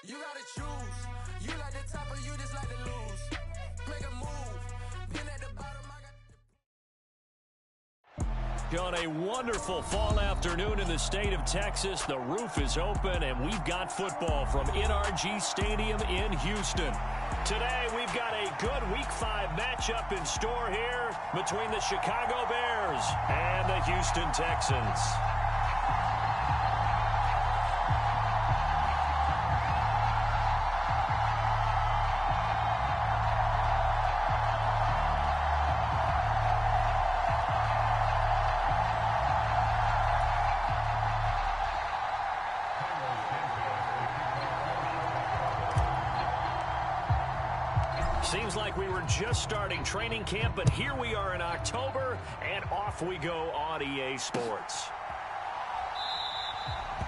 You gotta choose. You like the top or you just like to lose. Make a move. Been at the bottom, I got... On a wonderful fall afternoon in the state of Texas, the roof is open, and we've got football from NRG Stadium in Houston. Today, we've got a good Week 5 matchup in store here between the Chicago Bears and the Houston Texans. Seems like we were just starting training camp, but here we are in October, and off we go on EA Sports.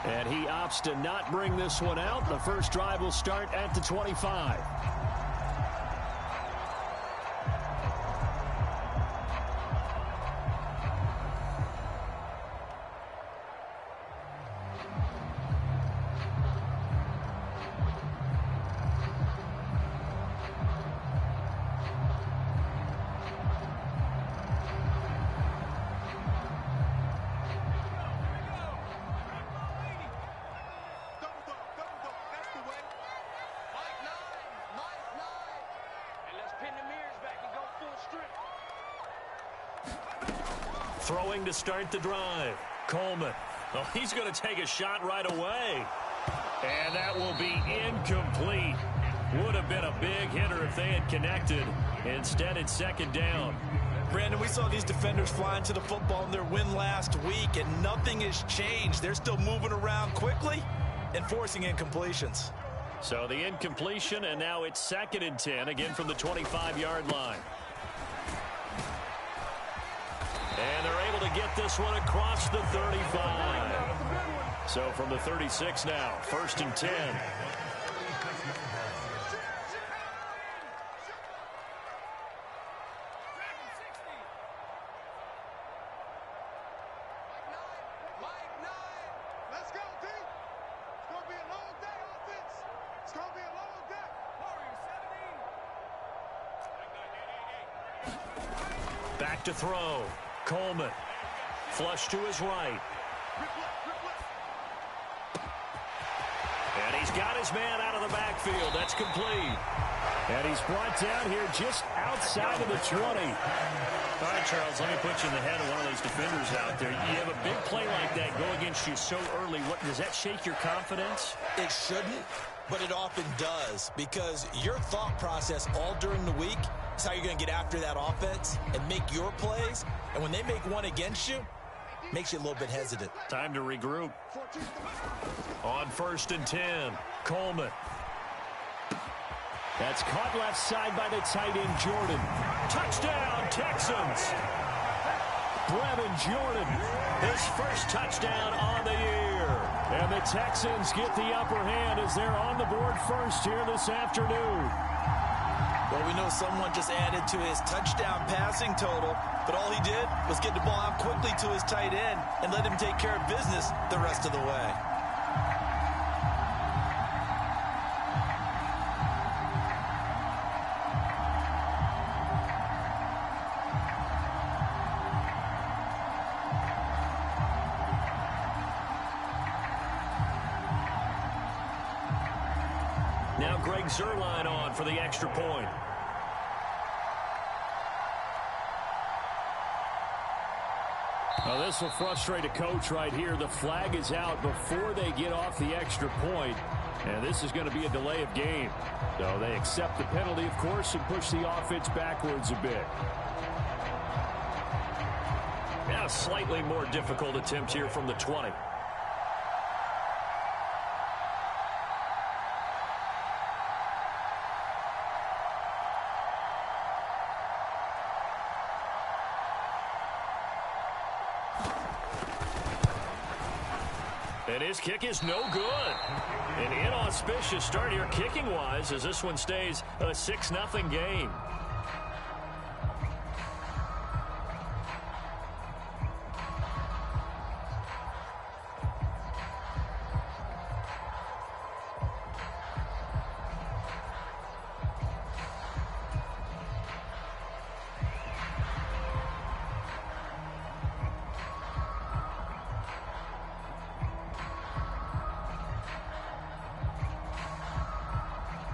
And he opts to not bring this one out. The first drive will start at the 25. Throwing to start the drive. Coleman. Oh, he's going to take a shot right away. And that will be incomplete. Would have been a big hitter if they had connected. Instead, it's second down. Brandon, we saw these defenders flying to the football in their win last week, and nothing has changed. They're still moving around quickly and forcing incompletions. So the incompletion, and now it's 2nd and 10, again from the 25-yard line. And they're able to get this one across the 35. So from the 36 now, 1st and 10. Back to throw. Coleman. Flush to his right. And he's got his man out of the backfield. That's complete. And he's brought down here just outside of the 20. All right, Charles, let me put you in the head of one of those defenders out there. You have a big play like that go against you so early. Does that shake your confidence? It shouldn't, but it often does, because your thought process all during the week is how you're going to get after that offense and make your plays. And when they make one against you, makes you a little bit hesitant. Time to regroup. On 1st and 10, Coleman. That's caught left side by the tight end, Jordan. Touchdown, Texans. Brevin Jordan, his first touchdown on the year. And the Texans get the upper hand as they're on the board first here this afternoon. Well, we know someone just added to his touchdown passing total, but all he did was get the ball out quickly to his tight end and let him take care of business the rest of the way. Now Greg Zuerlein on for the extra point. Well, this will frustrate a coach right here. The flag is out before they get off the extra point, and this is going to be a delay of game. So they accept the penalty, of course, and push the offense backwards a bit. Now a slightly more difficult attempt here from the 20. And his kick is no good. An inauspicious start here kicking-wise as this one stays a 6-0 game.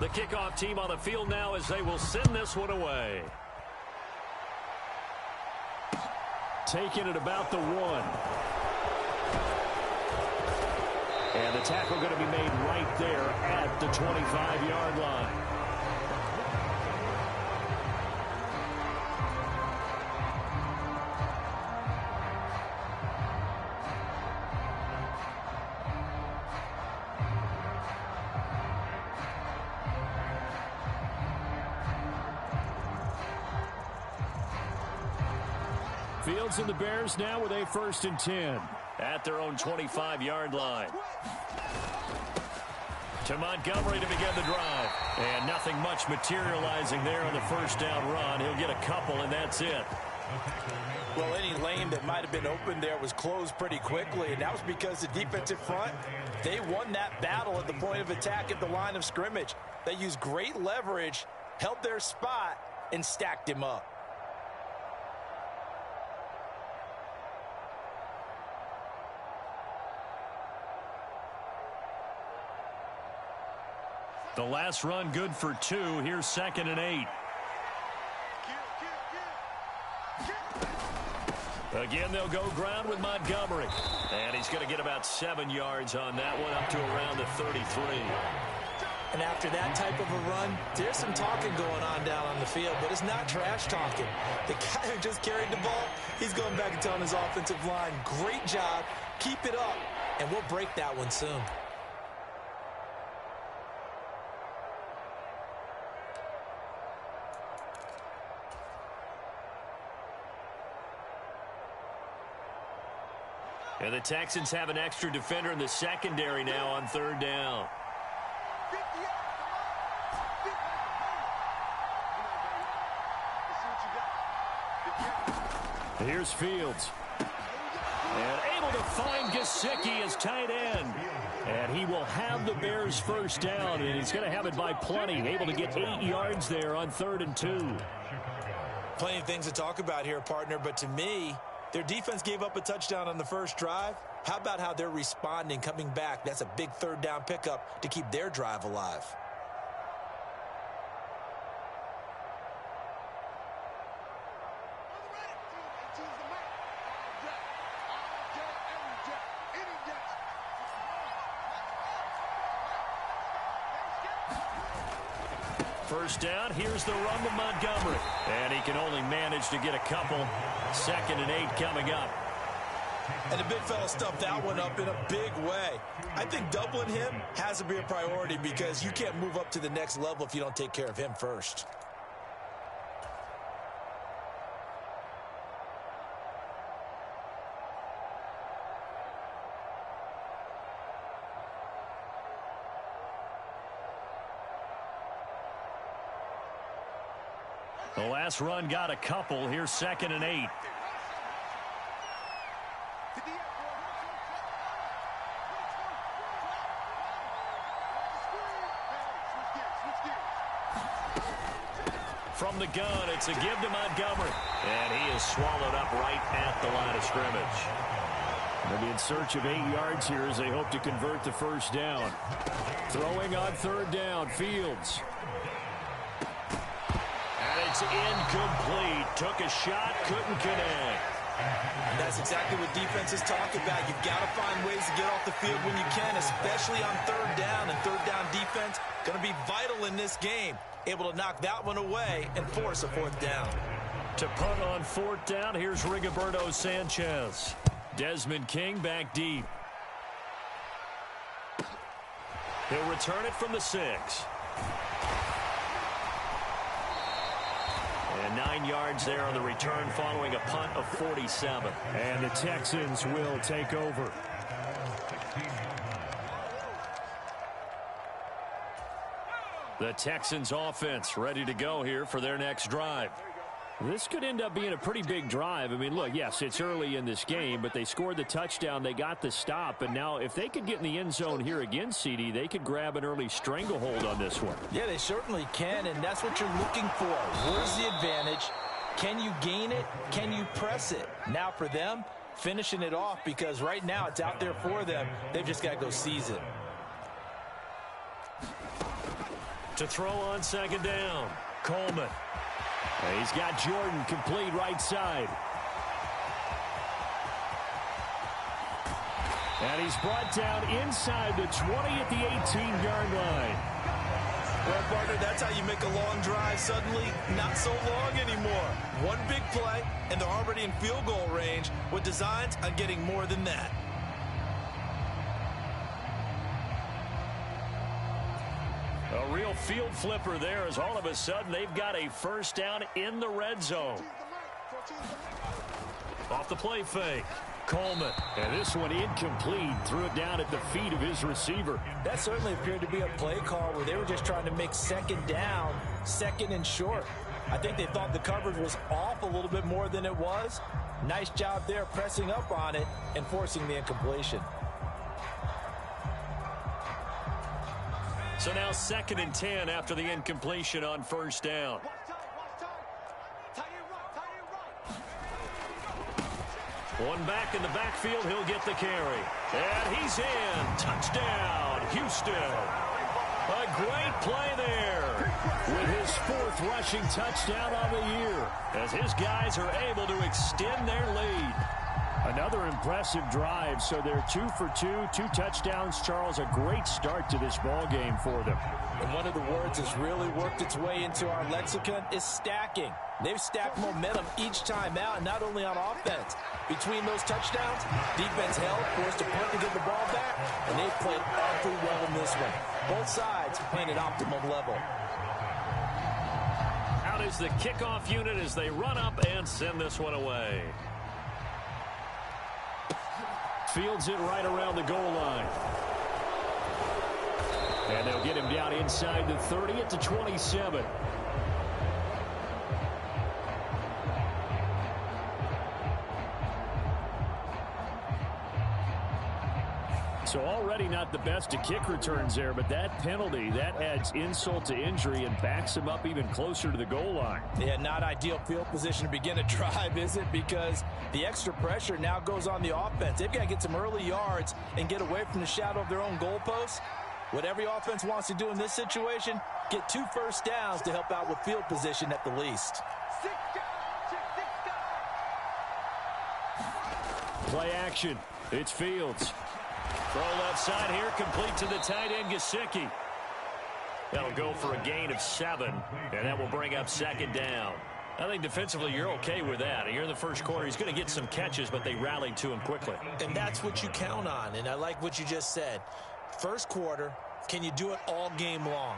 The kickoff team on the field now as they will send this one away. Taking it about the 1. And the tackle going to be made right there at the 25-yard line. Fields and the Bears now with a 1st and 10 at their own 25-yard line. To Montgomery to begin the drive. And nothing much materializing there on the first down run. He'll get a couple, and that's it. Well, any lane that might have been open there was closed pretty quickly, and that was because the defensive front, they won that battle at the point of attack at the line of scrimmage. They used great leverage, held their spot, and stacked him up. The last run good for 2. Here's 2nd and 8. Again, they'll go ground with Montgomery. And he's going to get about 7 yards on that one, up to around the 33. And after that type of a run, there's some talking going on down on the field, but it's not trash talking. The guy who just carried the ball, he's going back and telling his offensive line, great job, keep it up, and we'll break that one soon. And the Texans have an extra defender in the secondary now on 3rd down. Here's Fields. And able to find Gesicki as tight end. And he will have the Bears' 1st down, and he's going to have it by plenty. Able to get 8 yards there on 3rd and 2. Plenty of things to talk about here, partner, but to me, their defense gave up a touchdown on the first drive. How about how they're responding, coming back? That's a big 3rd down pickup to keep their drive alive. First down, here's the run to Montgomery. And he can only manage to get a couple. 2nd and 8 coming up. And the big fella stuffed that one up in a big way. I think doubling him has to be a priority because you can't move up to the next level if you don't take care of him first. The last run got a couple. Here's 2nd and 8. From the gun, it's a give to Montgomery. And he is swallowed up right at the line of scrimmage. They'll be in search of 8 yards here as they hope to convert the 1st down. Throwing on 3rd down, Fields. It's incomplete. Took a shot, couldn't connect. And that's exactly what defenses talk about. You've got to find ways to get off the field when you can, especially on 3rd down. And 3rd down defense going to be vital in this game. Able to knock that one away and force a 4th down. To punt on 4th down, here's Rigoberto Sanchez. Desmond King back deep. He'll return it from the 6. And 9 yards there on the return following a punt of 47. And the Texans will take over. The Texans offense ready to go here for their next drive. This could end up being a pretty big drive. I mean, look, yes, it's early in this game, but they scored the touchdown. They got the stop. And now if they could get in the end zone here again, CD, they could grab an early stranglehold on this one. Yeah, they certainly can, and that's what you're looking for. Where's the advantage? Can you gain it? Can you press it? Now for them, finishing it off because right now it's out there for them. They've just got to go seize it. To throw on second down, Coleman. And he's got Jordan complete right side. And he's brought down inside the 20 at the 18-yard line. Well, partner, that's how you make a long drive suddenly not so long anymore. One big play, and they're already in field goal range with designs on getting more than that. A real field flipper there as all of a sudden they've got a first down in the red zone. Off the play fake. Coleman. And this one incomplete. Threw it down at the feet of his receiver. That certainly appeared to be a play call where they were just trying to make second down, second and short. I think they thought the coverage was off a little bit more than it was. Nice job there pressing up on it and forcing the incompletion. So now 2nd and 10 after the incompletion on first down. One back in the backfield, he'll get the carry. And he's in. Touchdown, Houston. A great play there with his 4th rushing touchdown on the year as his guys are able to extend their lead. Another impressive drive, so they're 2 for 2, 2 touchdowns. Charles, a great start to this ball game for them. And one of the words that's really worked its way into our lexicon is stacking. They've stacked momentum each time out, and not only on offense. Between those touchdowns, defense held, forced a punt to get the ball back, and they've played awfully well in this one. Both sides playing at optimum level. Out is the kickoff unit as they run up and send this one away. Fields it right around the goal line. And they'll get him down inside the 30 at the 27. So already not the best of kick returns there, but that penalty, that adds insult to injury and backs him up even closer to the goal line. Yeah, not ideal field position to begin a drive, is it? Because the extra pressure now goes on the offense. They've got to get some early yards and get away from the shadow of their own goalposts. What every offense wants to do in this situation, get 2 first downs to help out with field position at the least. Play action. It's Fields. Throw left side here, complete to the tight end, Gesicki. That'll go for a gain of 7, and that will bring up 2nd down. I think defensively you're okay with that. Here in the first quarter, he's going to get some catches, but they rallied to him quickly. And that's what you count on, and I like what you just said. First quarter, can you do it all game long?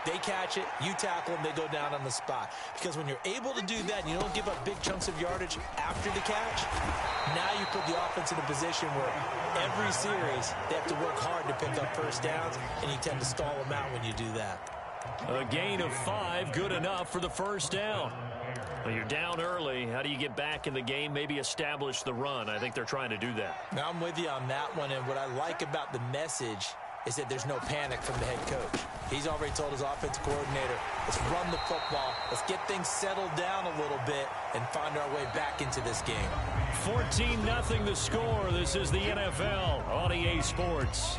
They catch it, you tackle them, they go down on the spot. Because when you're able to do that, and you don't give up big chunks of yardage after the catch, now you put the offense in a position where every series they have to work hard to pick up first downs, and you tend to stall them out when you do that. A gain of 5, good enough for the first down. Well, you're down early. How do you get back in the game, maybe establish the run? I think they're trying to do that. Now, I'm with you on that one, and what I like about the message is that there's no panic from the head coach. He's already told his offensive coordinator, let's run the football, let's get things settled down a little bit and find our way back into this game. 14-0 the score. This is the NFL on EA Sports.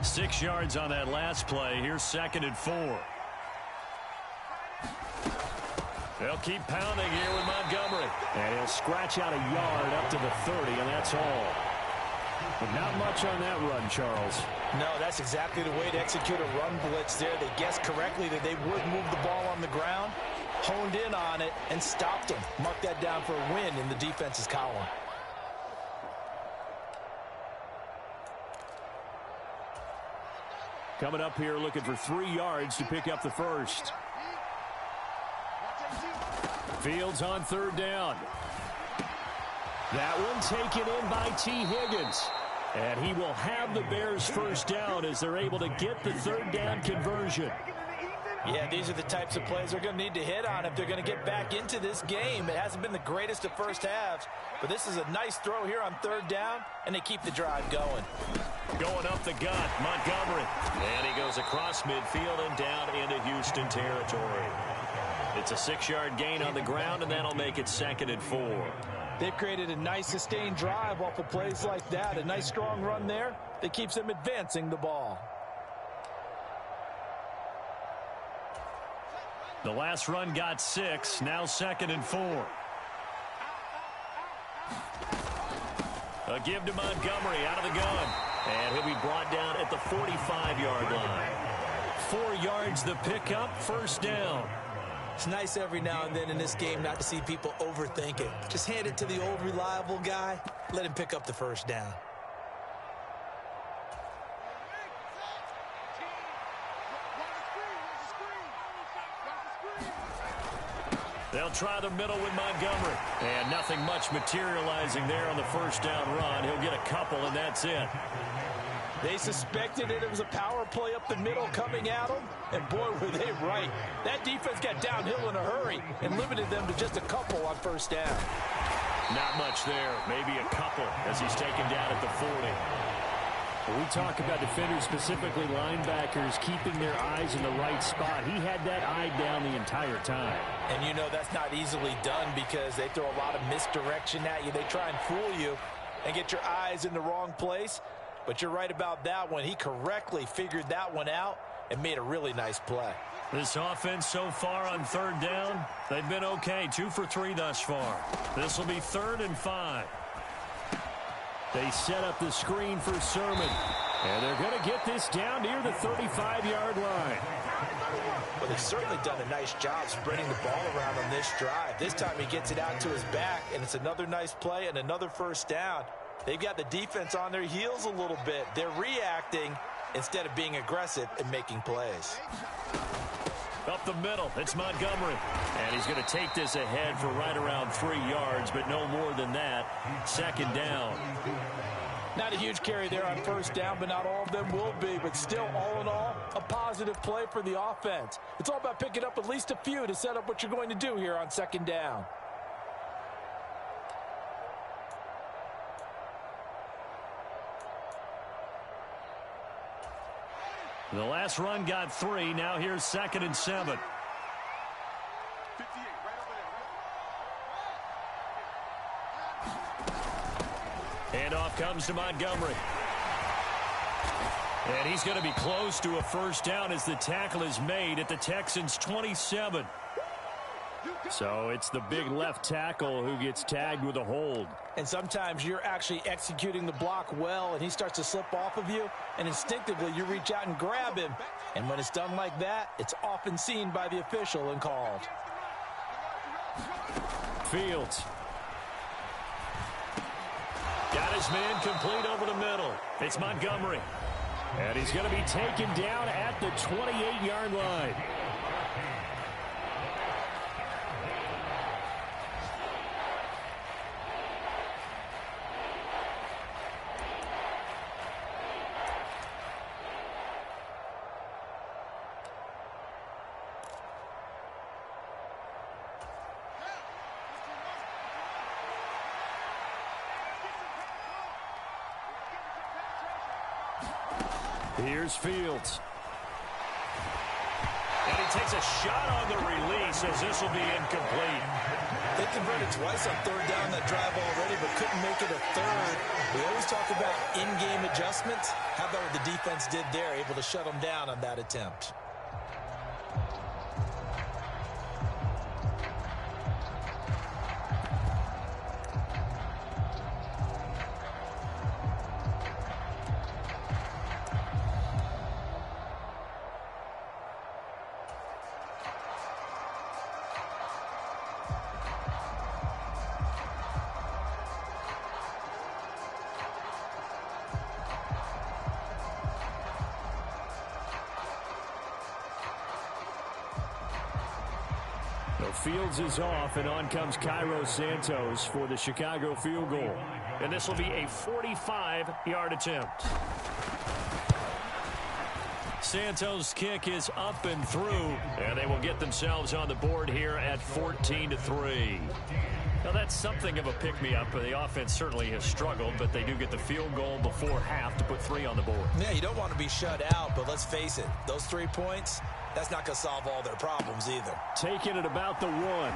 Six yards on that last play. Here's 2nd and 4. They'll keep pounding here with Montgomery. And he'll scratch out a yard up to the 30, and that's all. But not much on that run, Charles. No, that's exactly the way to execute a run blitz there. They guessed correctly that they would move the ball on the ground, honed in on it, and stopped them. Mark that down for a win in the defense's column. Coming up here looking for 3 yards to pick up the first. Fields on 3rd down. That one taken in by T. Higgins. And he will have the Bears first down as they're able to get the 3rd down conversion. Yeah, these are the types of plays they're going to need to hit on if they're going to get back into this game. It hasn't been the greatest of first halves, but this is a nice throw here on 3rd down, and they keep the drive going. Going up the gut, Montgomery. And he goes across midfield and down into Houston territory. It's a 6-yard gain on the ground, and that'll make it 2nd and 4. They've created a nice sustained drive off of plays like that. A nice strong run there that keeps them advancing the ball. The last run got 6, now 2nd and 4. A give to Montgomery out of the gun. And he'll be brought down at the 45-yard line. 4 yards the pickup, first down. It's nice every now and then in this game not to see people overthink it. Just hand it to the old reliable guy. Let him pick up the first down. They'll try the middle with Montgomery. And nothing much materializing there on the first down run. He'll get a couple, and that's it. They suspected it was a power play up the middle coming at them, and boy, were they right. That defense got downhill in a hurry and limited them to just a couple on first down. Not much there, maybe a couple as he's taken down at the 40. When we talk about defenders, specifically linebackers, keeping their eyes in the right spot, he had that eye down the entire time. And you know that's not easily done because they throw a lot of misdirection at you. They try and fool you and get your eyes in the wrong place. But you're right about that one. He correctly figured that one out and made a really nice play. This offense so far on third down, they've been okay. 2 for 3 thus far. This will be 3rd and 5. They set up the screen for Sermon. And they're going to get this down near the 35-yard line. Well, they've certainly done a nice job spreading the ball around on this drive. This time he gets it out to his back, and it's another nice play and another first down. They've got the defense on their heels a little bit. They're reacting instead of being aggressive and making plays. Up the middle, it's Montgomery. And he's going to take this ahead for right around 3 yards, but no more than that. 2nd down. Not a huge carry there on first down, but not all of them will be. But still, all in all, a positive play for the offense. It's all about picking up at least a few to set up what you're going to do here on 2nd down. The last run got 3. Now here's 2nd and 7. Handoff comes to Montgomery. And he's going to be close to a first down as the tackle is made at the Texans' 27. So it's the big left tackle who gets tagged with a hold. And sometimes you're actually executing the block well, and he starts to slip off of you, and instinctively you reach out and grab him. And when it's done like that, it's often seen by the official and called. Fields. Got his man complete over the middle. It's Montgomery. And he's going to be taken down at the 28-yard line. Here's Fields. And he takes a shot on the release as this will be incomplete. They converted twice on third down that drive already, but couldn't make it a third. We always talk about in-game adjustments. How about what the defense did there, able to shut them down on that attempt? Fields is off, and on comes Cairo Santos for the Chicago field goal. And this will be a 45-yard attempt. Santos' kick is up and through, and they will get themselves on the board here at 14-3. Now, that's something of a pick-me-up. The offense certainly has struggled, but they do get the field goal before half to put 3 on the board. Yeah, you don't want to be shut out, but let's face it, those 3 points, that's not going to solve all their problems either. Taking it about the 1.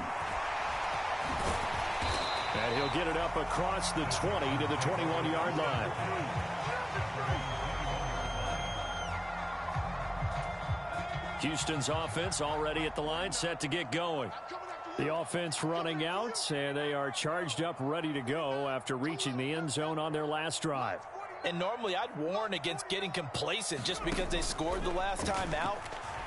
And he'll get it up across the 20 to the 21-yard line. Houston's offense already at the line, set to get going. The offense running out, and they are charged up, ready to go after reaching the end zone on their last drive. And normally I'd warn against getting complacent just because they scored the last time out.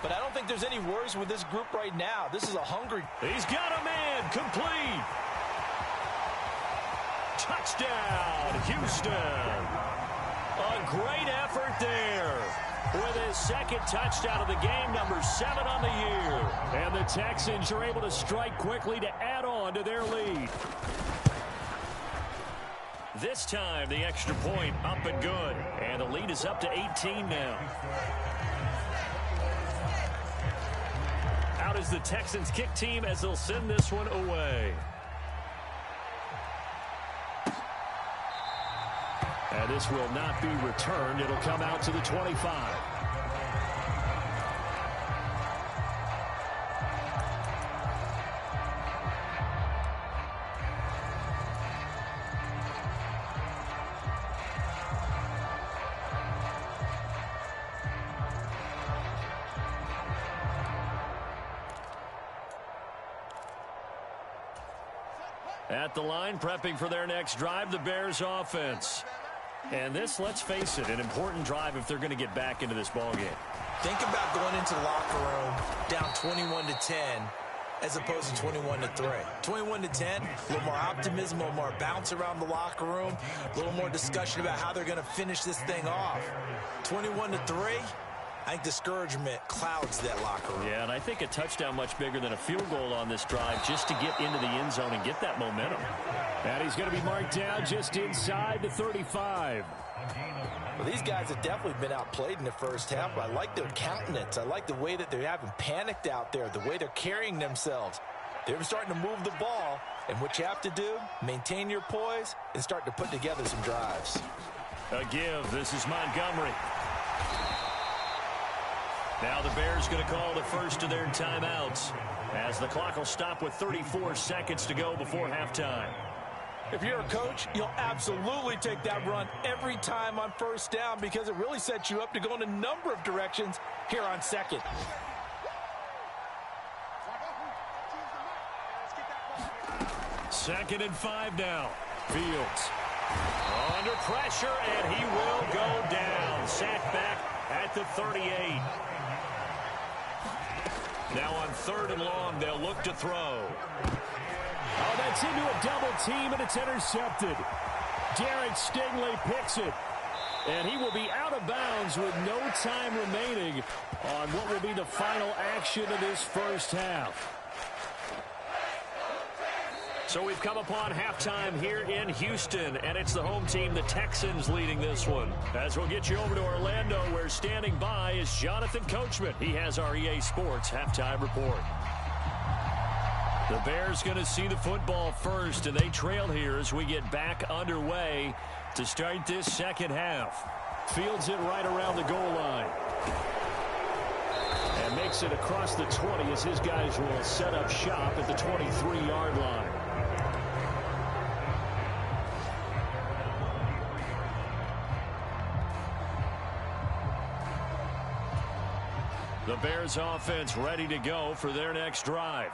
But I don't think there's any worries with this group right now. This is a hungry. He's got a man, complete. Touchdown, Houston. A great effort there. With his second touchdown of the game, number 7 on the year. And the Texans are able to strike quickly to add on to their lead. This time, the extra point up and good. And the lead is up to 18 now. Out is the Texans kick team as they'll send this one away. And this will not be returned. It'll come out to the 25. At the line, prepping for their next drive, the Bears offense. And this, let's face it, an important drive if they're going to get back into this ballgame. Think about going into the locker room down 21-10 as opposed to 21-3. 21-10, a little more optimism, a little more bounce around the locker room, a little more discussion about how they're going to finish this thing off. 21-3, I think discouragement clouds that locker room. Yeah, and I think a touchdown much bigger than a field goal on this drive just to get into the end zone and get that momentum. And he's going to be marked down just inside the 35. Well, these guys have definitely been outplayed in the first half, but I like their countenance. I like the way that they haven't panicked out there, the way they're carrying themselves. They're starting to move the ball, and what you have to do, maintain your poise and start to put together some drives. A give. This is Montgomery. Now the Bears going to call the first of their timeouts as the clock will stop with 34 seconds to go before halftime. If you're a coach, you'll absolutely take that run every time on first down because it really sets you up to go in a number of directions here on second. Second and 5 now. Fields under pressure, and he will go down. Sacked back at the 38. Now on 3rd and long, they'll look to throw. Oh, that's into a double team, and it's intercepted. Derek Stingley picks it. And he will be out of bounds with no time remaining on what will be the final action of this first half. So we've come upon halftime here in Houston, and it's the home team, the Texans, leading this one. As we'll get you over to Orlando, where standing by is Jonathan Coachman. He has our EA Sports halftime report. The Bears going to see the football first, and they trail here as we get back underway to start this second half. Fields it right around the goal line. And makes it across the 20 as his guys will set up shop at the 23-yard line. The Bears offense ready to go for their next drive.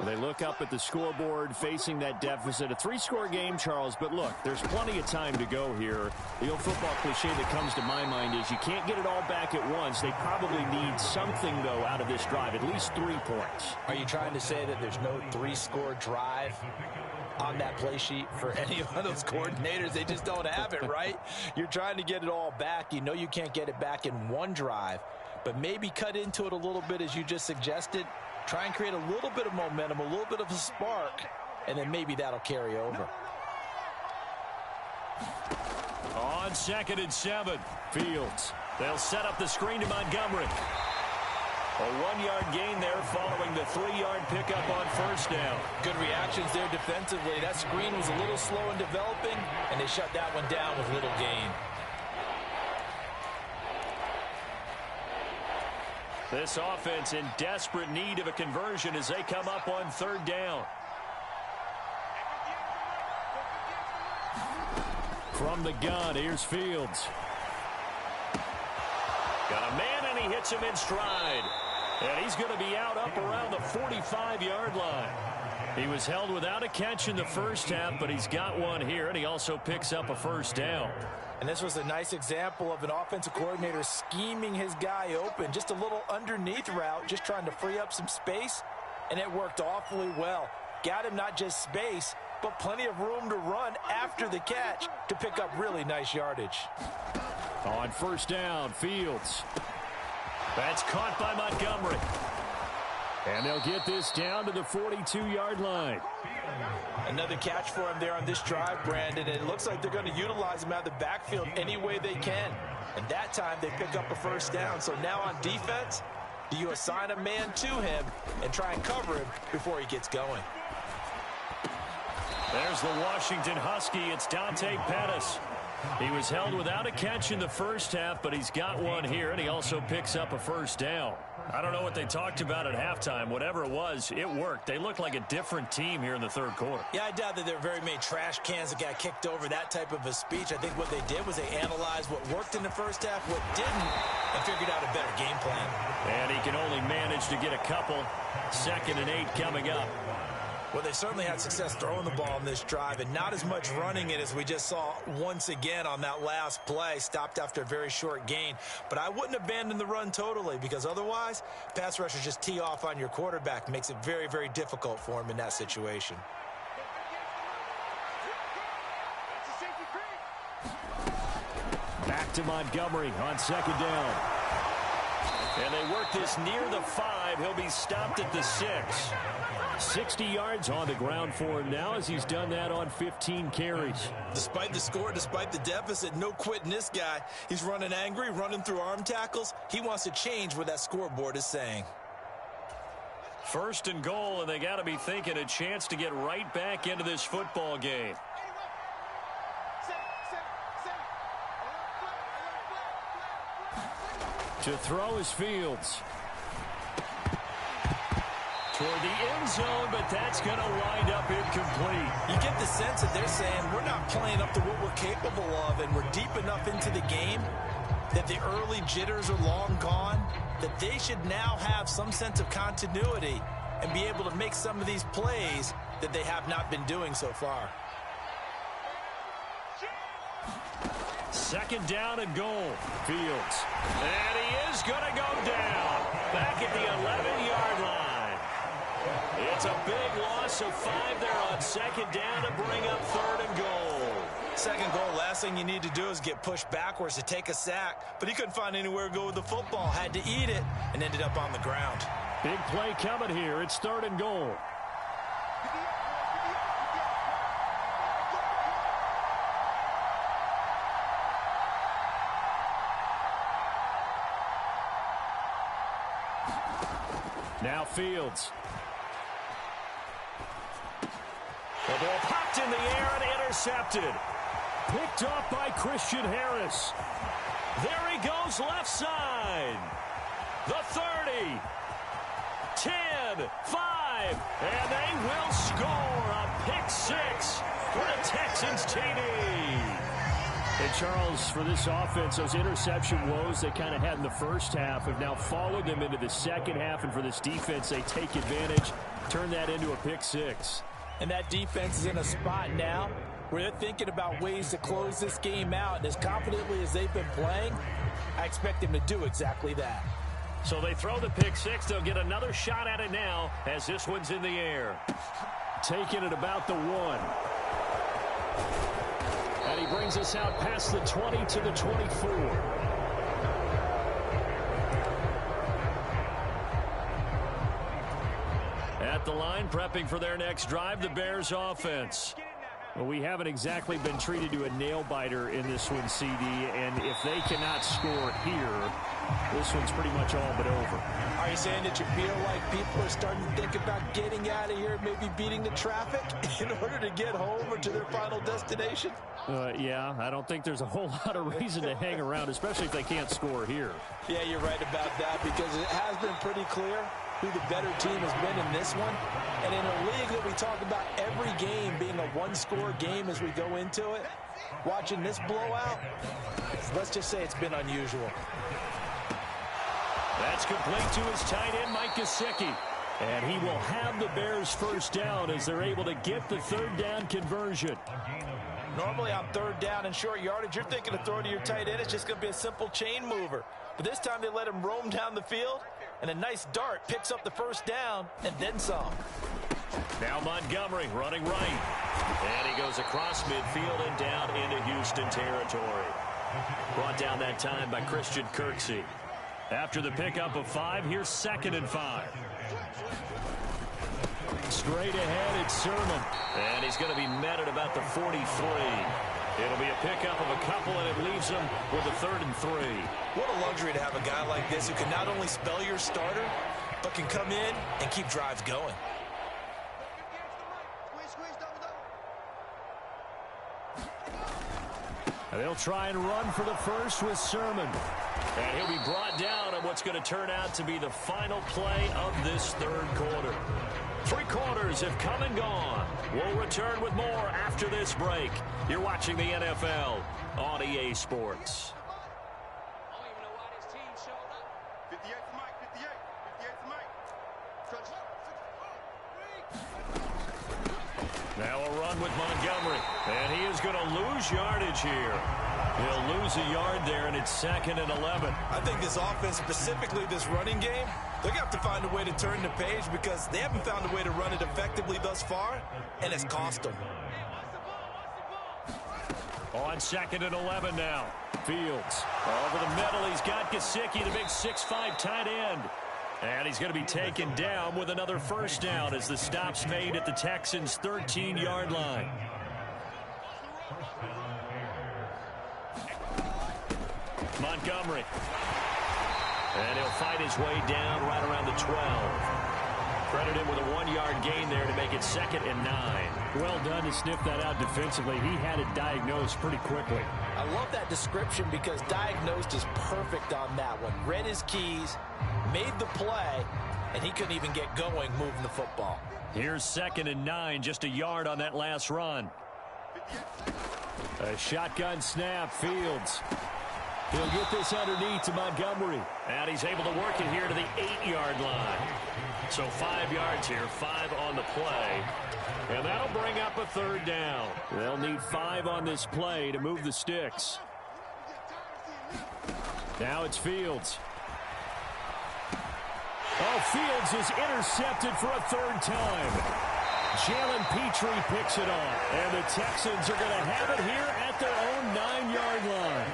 They look up at the scoreboard facing that deficit. A 3-score game, Charles, but look, there's plenty of time to go here. The old football cliche that comes to my mind is you can't get it all back at once. They probably need something, though, out of this drive, at least 3 points. Are you trying to say that there's no 3-score drive on that play sheet for any of those coordinators? They just don't have it, right? You're trying to get it all back. You know you can't get it back in one drive, but maybe cut into it a little bit as you just suggested. Try and create a little bit of momentum, a little bit of a spark, and then maybe that'll carry over. On 2nd and 7, Fields. They'll set up the screen to Montgomery. A 1-yard gain there following the 3-yard pickup on first down. Good reactions there defensively. That screen was a little slow in developing, and they shut that one down with little gain. This offense in desperate need of a conversion as they come up on 3rd down. From the gun, here's Fields. Got a man, and he hits him in stride. And he's going to be out up around the 45-yard line. He was held without a catch in the first half, but he's got one here, and he also picks up a first down. And this was a nice example of an offensive coordinator scheming his guy open. Just a little underneath route, just trying to free up some space, and it worked awfully well. Got him not just space, but plenty of room to run after the catch to pick up really nice yardage. On first down, Fields. That's caught by Montgomery. And they'll get this down to the 42-yard line. Another catch for him there on this drive, Brandon. And it looks like they're going to utilize him out of the backfield any way they can. And that time they pick up a first down. So now on defense, do you assign a man to him and try and cover him before he gets going? There's the Washington Husky. It's Dante Pettis. He was held without a catch in the first half, but he's got one here, and he also picks up a first down. I don't know what they talked about at halftime. Whatever it was, it worked. They looked like a different team here in the third quarter. Yeah, I doubt that there were very many trash cans that got kicked over, that type of a speech. I think what they did was they analyzed what worked in the first half, what didn't, and figured out a better game plan. And he can only manage to get a couple. 2nd and 8 coming up. Well, they certainly had success throwing the ball in this drive, and not as much running it as we just saw once again on that last play. Stopped after a very short gain. But I wouldn't abandon the run totally, because otherwise, pass rushers just tee off on your quarterback. Makes it very, very difficult for him in that situation. Back to Montgomery on 2nd down. And they work this near the 5. He'll be stopped at the 6. 60 yards on the ground for him now as he's done that on 15 carries. Despite the score, despite the deficit, no quitting this guy. He's running angry, running through arm tackles. He wants to change what that scoreboard is saying. 1st and goal, and they got to be thinking a chance to get right back into this football game. To throw is Fields. Toward the end zone, but that's going to wind up incomplete. You get the sense that they're saying we're not playing up to what we're capable of, and we're deep enough into the game that the early jitters are long gone, that they should now have some sense of continuity and be able to make some of these plays that they have not been doing so far. 2nd down and goal. Fields. And he is going to go down. Back at the 11-yard line. It's a big loss of 5 there on 2nd down to bring up 3rd and goal. 2nd goal, last thing you need to do is get pushed backwards to take a sack. But he couldn't find anywhere to go with the football. Had to eat it and ended up on the ground. Big play coming here. It's 3rd and goal. Now Fields. The ball popped in the air and intercepted. Picked off by Christian Harris. There he goes left side. The 30. 10, 5, and they will score a pick 6 for the Texans TD. And Charles, for this offense, those interception woes they kind of had in the first half have now followed them into the second half, and for this defense, they take advantage, turn that into a pick 6. And that defense is in a spot now where they're thinking about ways to close this game out, and as confidently as they've been playing, I expect them to do exactly that. So they throw the pick 6. They'll get another shot at it now as this one's in the air. Taking it about the 1. And he brings us out past the 20 to the 24. At the line, prepping for their next drive, the Bears offense. Well, we haven't exactly been treated to a nail-biter in this one, CD, and if they cannot score here, this one's pretty much all but over. Are you saying that you feel like people are starting to think about getting out of here, maybe beating the traffic in order to get home or to their final destination? Yeah, I don't think there's a whole lot of reason to hang around, especially if they can't score here. Yeah, you're right about that, because it has been pretty clear who the better team has been in this one. And in a league that we talk about every game being a one-score game as we go into it, watching this blowout, let's just say it's been unusual. That's complete to his tight end, Mike Gesicki. And he will have the Bears first down as they're able to get the third down conversion. Normally on third down and short yardage, you're thinking of throwing to your tight end. It's just going to be a simple chain mover. But this time they let him roam down the field, and a nice dart picks up the first down and then some. Now Montgomery running right. And he goes across midfield and down into Houston territory. Brought down that time by Christian Kirksey. After the pickup of 5, here's 2nd and 5. Straight ahead, it's Sermon. And he's going to be met at about the 43. It'll be a pickup of a couple, and it leaves him with a 3rd and 3. What a luxury to have a guy like this who can not only spell your starter, but can come in and keep drives going. And they'll try and run for the first with Sermon. And he'll be brought down on what's going to turn out to be the final play of this third quarter. 3 quarters have come and gone. We'll return with more after this break. You're watching the NFL on EA Sports. Now a run with Montgomery. And he is going to lose yardage here. He'll lose a yard there, and it's 2nd and 11. I think this offense, specifically this running game, they're going to have to find a way to turn the page because they haven't found a way to run it effectively thus far, and it's cost them. On 2nd and 11 now. Fields over the middle. He's got Gesicki, the big 6'5" tight end. And he's going to be taken down with another first down as the stop's made at the Texans' 13-yard line. Montgomery. And he'll fight his way down right around the 12. Credit him with a 1-yard gain there to make it 2nd and 9. Well done to sniff that out defensively. He had it diagnosed pretty quickly. I love that description because diagnosed is perfect on that one. Read his keys, made the play, and he couldn't even get going moving the football. Here's 2nd and 9, just a yard on that last run. A shotgun snap, Fields. He'll get this underneath to Montgomery. And he's able to work it here to the 8-yard line. So 5 yards here, 5 on the play. And that'll bring up a 3rd down. They'll need 5 on this play to move the sticks. Now it's Fields. Oh, Fields is intercepted for a 3rd time. Jalen Petrie picks it off. And the Texans are going to have it here at their own 9-yard line.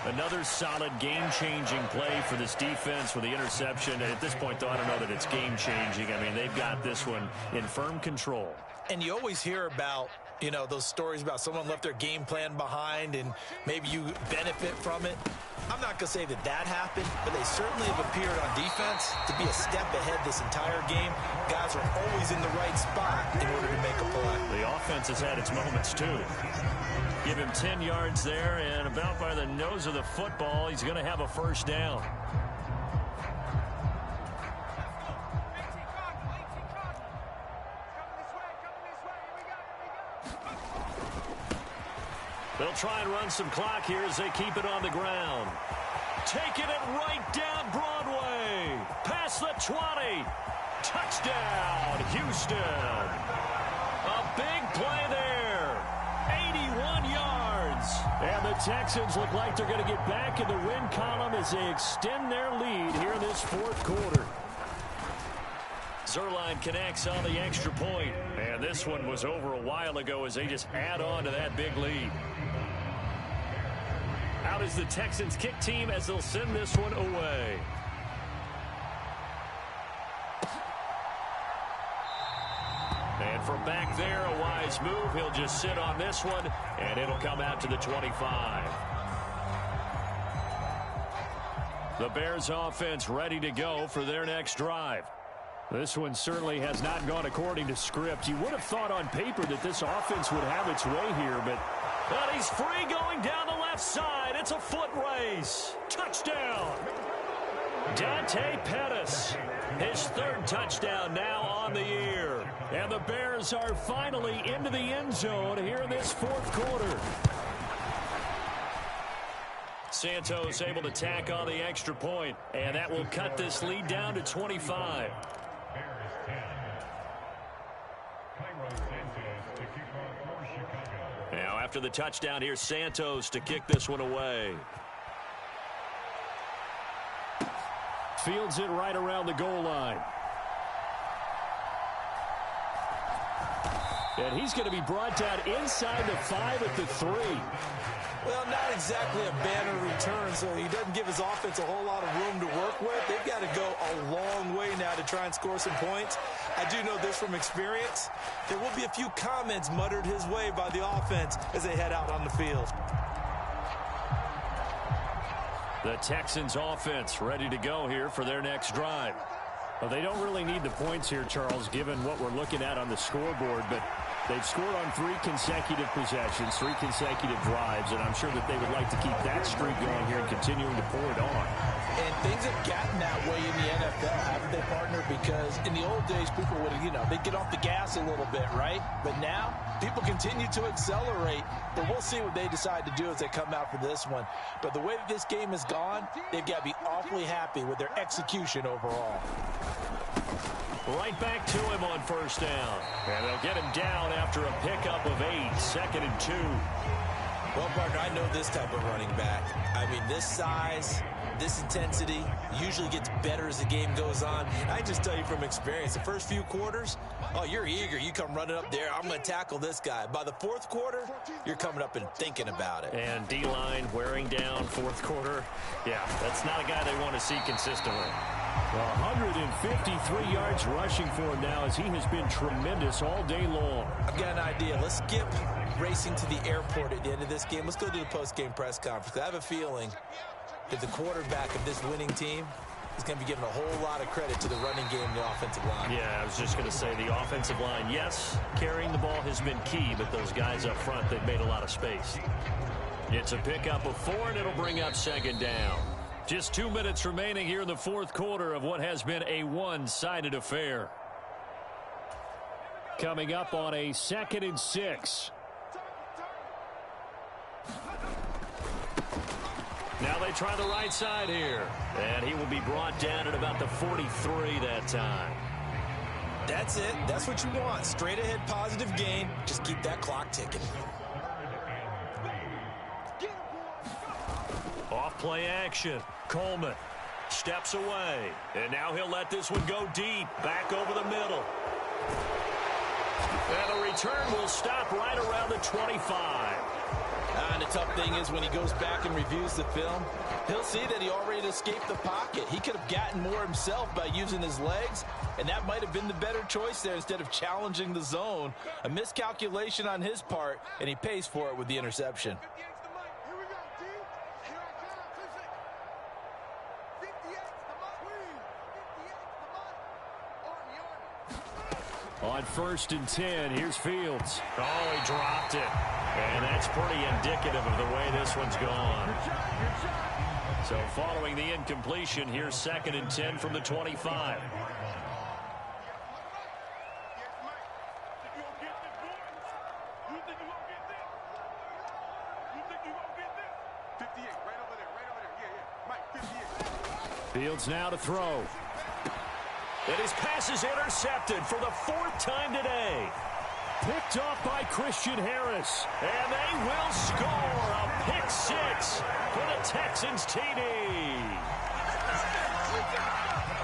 Another solid game-changing play for this defense with the interception. At this point, though, I don't know that it's game-changing. I mean, they've got this one in firm control. And you always hear about, you know, those stories about someone left their game plan behind and maybe you benefit from it. I'm not going to say that that happened, but they certainly have appeared on defense to be a step ahead this entire game. Guys are always in the right spot in order to make a play. The offense has had its moments, too. Give him 10 yards there, and about by the nose of the football, he's going to have a first down. They'll try and run some clock here as they keep it on the ground. Taking it right down Broadway. Past the 20. Touchdown, Houston. A big play there. 81 yards. And the Texans look like they're going to get back in the win column as they extend their lead here in this 4th quarter. Zuerlein connects on the extra point. And this one was over a while ago as they just add on to that big lead. Out is the Texans kick team as they'll send this one away. And from back there, a wise move. He'll just sit on this one, and it'll come out to the 25. The Bears offense ready to go for their next drive. This one certainly has not gone according to script. You would have thought on paper that this offense would have its way here, but he's free going down the left side. It's a foot race. Touchdown. Dante Pettis. His 3rd touchdown now on the year. And the Bears are finally into the end zone here in this 4th quarter. Santos able to tack on the extra point, and that will cut this lead down to 25. Now after the touchdown, here's Santos to kick this one away. Fields it right around the goal line. And he's going to be brought down inside the 5 at the 3. Well, not exactly a banner return, so he doesn't give his offense a whole lot of room to work with. They've got to go a long way now to try and score some points. I do know this from experience. There will be a few comments muttered his way by the offense as they head out on the field. The Texans offense ready to go here for their next drive. Well, they don't really need the points here, Charles, given what we're looking at on the scoreboard, but they've scored on 3 consecutive possessions, 3 consecutive drives, and I'm sure that they would like to keep that streak going here and continuing to pour it on. And things have gotten that way in the NFL, haven't they, partner? Because in the old days, people would, they'd get off the gas a little bit, right? But now, people continue to accelerate. But we'll see what they decide to do as they come out for this one. But the way that this game has gone, they've got to be awfully happy with their execution overall. Right back to him on first down. And they'll get him down after a pickup of 8, 2nd and 2. Well, partner, I know this type of running back. I mean, this size, this intensity usually gets better as the game goes on. I just tell you from experience, the first few quarters, oh, you're eager. You come running up there. I'm going to tackle this guy. By the 4th quarter, you're coming up and thinking about it. And D-line wearing down 4th quarter. Yeah, that's not a guy they want to see consistently. 153 yards rushing for him now as he has been tremendous all day long. I've got an idea. Let's skip racing to the airport at the end of this game. Let's go to the post-game press conference. I have a feeling that the quarterback of this winning team is going to be given a whole lot of credit to the running game and the offensive line. Yeah, I was just going to say the offensive line, yes, carrying the ball has been key, but those guys up front, they've made a lot of space. It's a pickup of 4, and it'll bring up 2nd down. Just 2 minutes remaining here in the 4th quarter of what has been a one-sided affair. Coming up on a 2nd and 6. Now they try the right side here. And he will be brought down at about the 43 that time. That's it. That's what you want. Straight ahead positive gain. Just keep that clock ticking. Off play action. Coleman steps away. And now he'll let this one go deep. Back over the middle. And the return will stop right around the 25. And the tough thing is when he goes back and reviews the film, he'll see that he already escaped the pocket. He could have gotten more himself by using his legs, and that might have been the better choice there instead of challenging the zone. A miscalculation on his part, and he pays for it with the interception. On 1st and 10, here's Fields. Oh, he dropped it. And that's pretty indicative of the way this one's gone. So following the incompletion, here's 2nd and 10 from the 25. Fields now to throw. And his pass is intercepted for the 4th time today. Picked off by Christian Harris. And they will score a pick 6 for the Texans TD.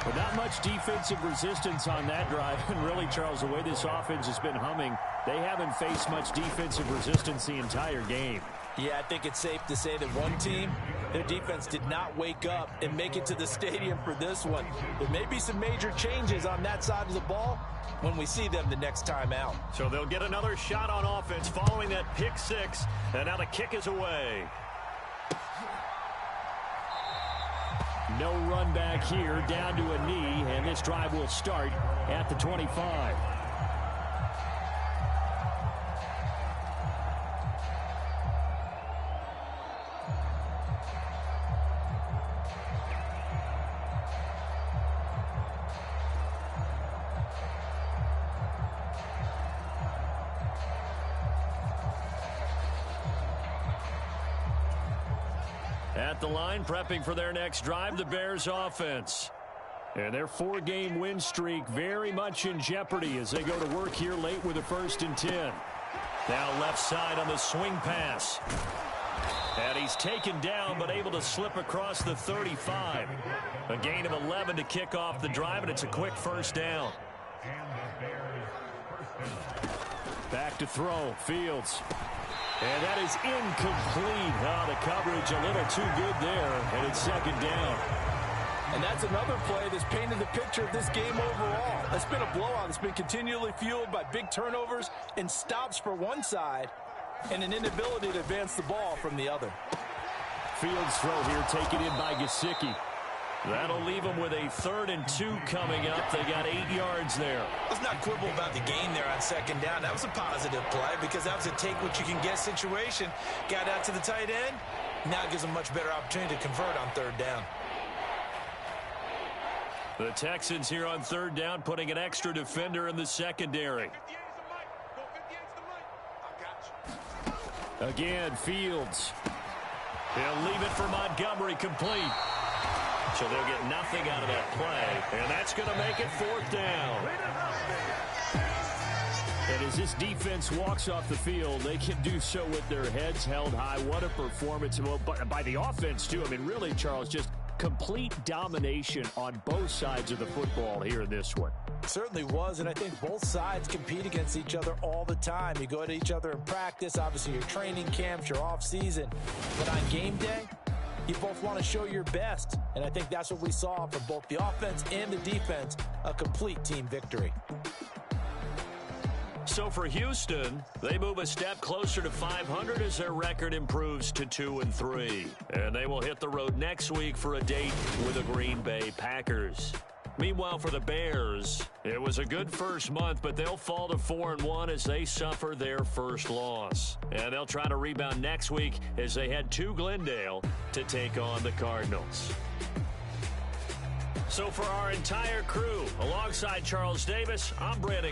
But not much defensive resistance on that drive. And really, Charles, the way this offense has been humming, they haven't faced much defensive resistance the entire game. Yeah, I think it's safe to say that one team, their defense did not wake up and make it to the stadium for this one. There may be some major changes on that side of the ball when we see them the next time out. So they'll get another shot on offense following that pick 6. And now the kick is away. No run back here, down to a knee, and this drive will start at the 25. At the line, prepping for their next drive, the Bears offense. And their 4-game win streak very much in jeopardy as they go to work here late with a 1st and 10. Now left side on the swing pass. And he's taken down but able to slip across the 35. A gain of 11 to kick off the drive, and it's a quick 1st down. Back to throw, Fields. And that is incomplete. Oh, the coverage a little too good there, and it's 2nd down. And that's another play that's painted the picture of this game overall. It's been a blowout. It's been continually fueled by big turnovers and stops for one side and an inability to advance the ball from the other. Fields throw here taken in by Gesicki. That'll leave them with a 3rd and 2 coming up. They got 8 yards there. Let's not quibble about the gain there on 2nd down. That was a positive play because that was a take-what-you-can-get situation. Got out to the tight end. Now it gives them much better opportunity to convert on 3rd down. The Texans here on 3rd down, putting an extra defender in the secondary. Again, Fields. He'll leave it for Montgomery, complete. So they'll get nothing out of that play, and that's going to make it 4th down. And as this defense walks off the field, they can do so with their heads held high. What a performance. Well, by the offense, too. I mean, really, Charles, just complete domination on both sides of the football here in this one. Certainly was, and I think both sides compete against each other all the time. You go at each other in practice, obviously your training camps, your off-season. But on game day, you both want to show your best, and I think that's what we saw from both the offense and the defense, a complete team victory. So for Houston, they move a step closer to 500 as their record improves to 2-3. And they will hit the road next week for a date with the Green Bay Packers. Meanwhile, for the Bears, it was a good first month, but they'll fall to 4-1 as they suffer their first loss. And they'll try to rebound next week as they head to Glendale to take on the Cardinals. So for our entire crew, alongside Charles Davis, I'm Brandon